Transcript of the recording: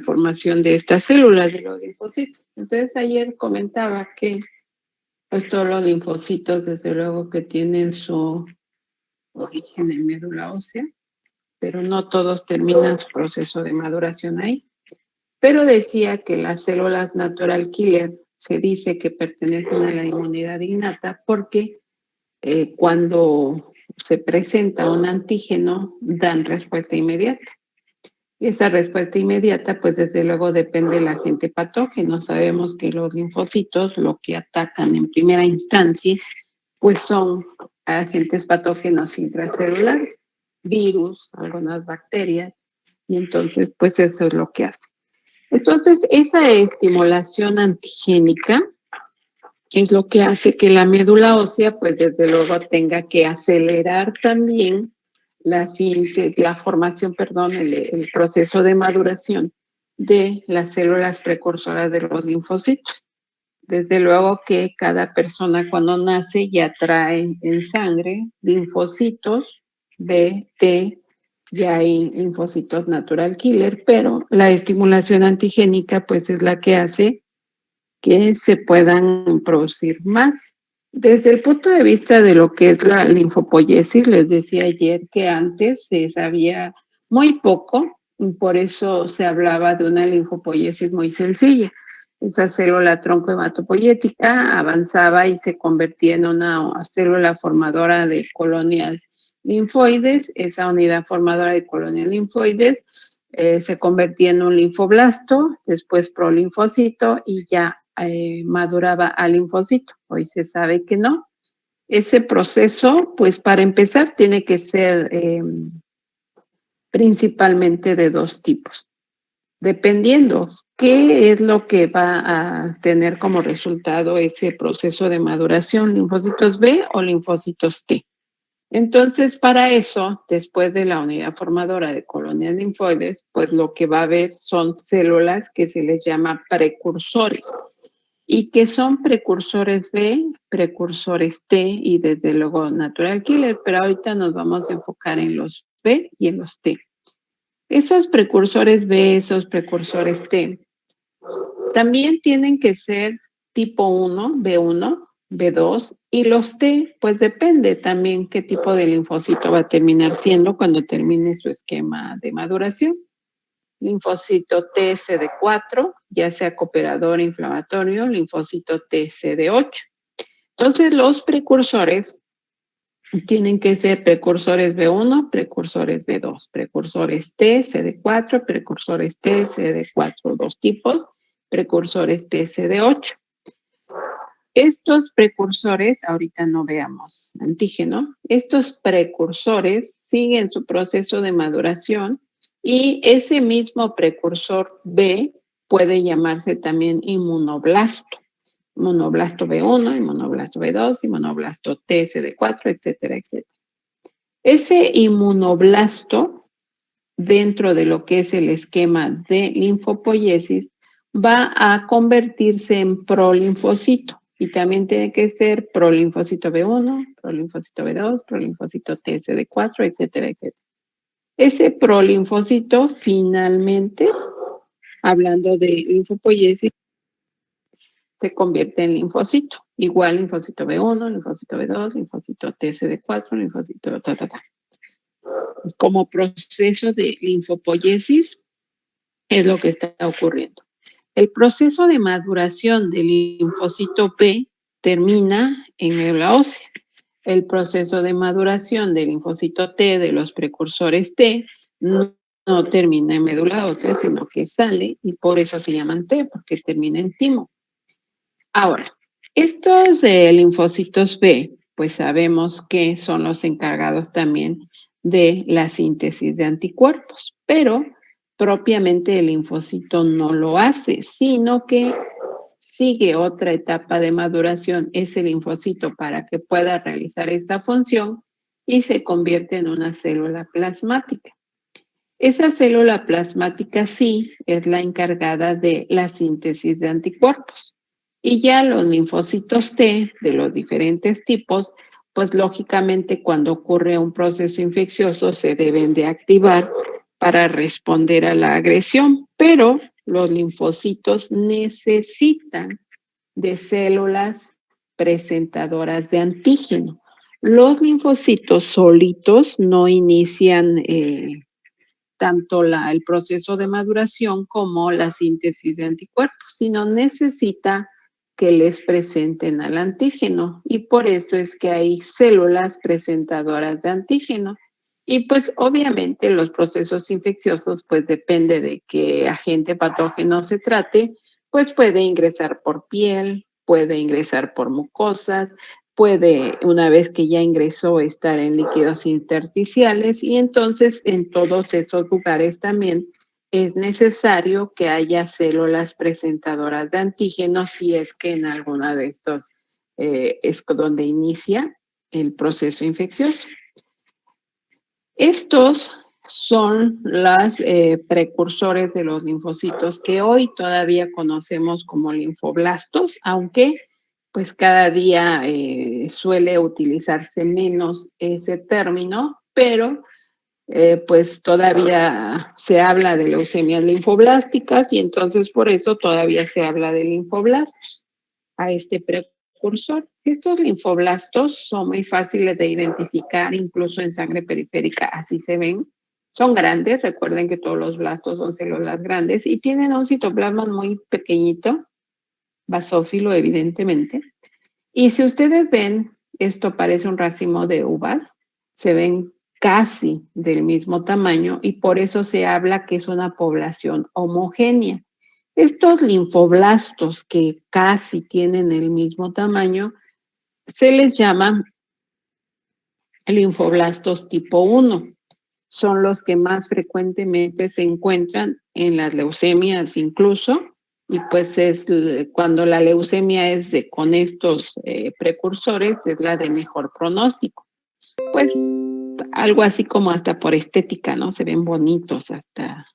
formación de estas células de los linfocitos. Entonces ayer comentaba que pues todos los linfocitos desde luego que tienen su origen en médula ósea, pero no todos terminan su proceso de maduración ahí. Pero decía que las células natural killer se dice que pertenecen a la inmunidad innata porque cuando se presenta un antígeno dan respuesta inmediata. Y esa respuesta inmediata, pues desde luego depende del agente patógeno. Sabemos que los linfocitos lo que atacan en primera instancia, pues son agentes patógenos intracelulares, virus, algunas bacterias, y entonces pues eso es lo que hace. Entonces esa estimulación antigénica es lo que hace que la médula ósea, pues desde luego tenga que acelerar también la formación, perdón, el proceso de maduración de las células precursoras de los linfocitos. Desde luego que cada persona cuando nace ya trae en sangre linfocitos B, T, ya hay linfocitos natural killer, pero la estimulación antigénica pues es la que hace que se puedan producir más. Desde el punto de vista de lo que es la linfopoiesis, les decía ayer que antes se sabía muy poco, y por eso se hablaba de una linfopoiesis muy sencilla. Esa célula tronco hematopoyética avanzaba y se convertía en una célula formadora de colonias linfoides. Esa unidad formadora de colonias linfoides se convertía en un linfoblasto, después prolinfocito y ya maduraba al linfocito. Hoy se sabe que no. Ese proceso, pues para empezar, tiene que ser principalmente de dos tipos, dependiendo qué es lo que va a tener como resultado ese proceso de maduración, linfocitos B o linfocitos T. Entonces, para eso, después de la unidad formadora de colonias linfoides, pues lo que va a haber son células que se les llama precursores y que son precursores B, precursores T y desde luego natural killer, pero ahorita nos vamos a enfocar en los B y en los T. Esos precursores B, esos precursores T, también tienen que ser tipo 1, B1, B2 y los T, pues depende también qué tipo de linfocito va a terminar siendo cuando termine su esquema de maduración. Linfocito TCD4, ya sea cooperador inflamatorio, linfocito TCD8. Entonces, los precursores tienen que ser precursores B1, precursores B2, precursores T, CD4, precursores T, CD4, dos tipos, precursores T, CD8. Estos precursores, ahorita no veamos antígeno, estos precursores siguen su proceso de maduración y ese mismo precursor B puede llamarse también inmunoblasto. Inmunoblasto B1, inmunoblasto B2, inmunoblasto TSD4, etcétera, etcétera. Ese inmunoblasto, dentro de lo que es el esquema de linfopoiesis, va a convertirse en prolinfocito. Y también tiene que ser prolinfocito B1, prolinfocito B2, prolinfocito TSD4, etcétera, etcétera. Ese prolinfocito finalmente, hablando de linfopoiesis, se convierte en linfocito. Igual linfocito B1, linfocito B2, linfocito TSD4, linfocito como proceso de linfopoiesis es lo que está ocurriendo. El proceso de maduración del linfocito B termina en médula ósea. El proceso de maduración del linfocito T, de los precursores T, no termina en médula ósea, sino que sale y por eso se llaman T, porque termina en timo. Ahora, estos linfocitos B, pues sabemos que son los encargados también de la síntesis de anticuerpos, pero propiamente el linfocito no lo hace, sino que sigue otra etapa de maduración ese linfocito para que pueda realizar esta función y se convierte en una célula plasmática. Esa célula plasmática sí es la encargada de la síntesis de anticuerpos. Y ya los linfocitos T de los diferentes tipos, pues lógicamente cuando ocurre un proceso infeccioso se deben de activar para responder a la agresión, pero los linfocitos necesitan de células presentadoras de antígeno. Los linfocitos solitos no inician tanto el proceso de maduración como la síntesis de anticuerpos, sino necesita que les presenten al antígeno y por eso es que hay células presentadoras de antígeno. Y pues obviamente los procesos infecciosos, pues depende de qué agente patógeno se trate, pues puede ingresar por piel, puede ingresar por mucosas, puede, una vez que ya ingresó, estar en líquidos intersticiales y entonces en todos esos lugares también es necesario que haya células presentadoras de antígenos si es que en alguna de estos es donde inicia el proceso infeccioso. Estos son los precursores de los linfocitos que hoy todavía conocemos como linfoblastos, aunque pues cada día suele utilizarse menos ese término, pero pues todavía se habla de leucemias linfoblásticas y entonces por eso todavía se habla de linfoblastos a este precursor. Estos linfoblastos son muy fáciles de identificar, incluso en sangre periférica, así se ven. Son grandes, recuerden que todos los blastos son células grandes y tienen un citoplasma muy pequeñito, basófilo evidentemente. Y si ustedes ven, esto parece un racimo de uvas, se ven casi del mismo tamaño y por eso se habla que es una población homogénea. Estos linfoblastos que casi tienen el mismo tamaño se les llama linfoblastos tipo 1. Son los que más frecuentemente se encuentran en las leucemias incluso, y pues es cuando la leucemia es con estos precursores, es la de mejor pronóstico. Pues algo así como hasta por estética, ¿no? Se ven bonitos hasta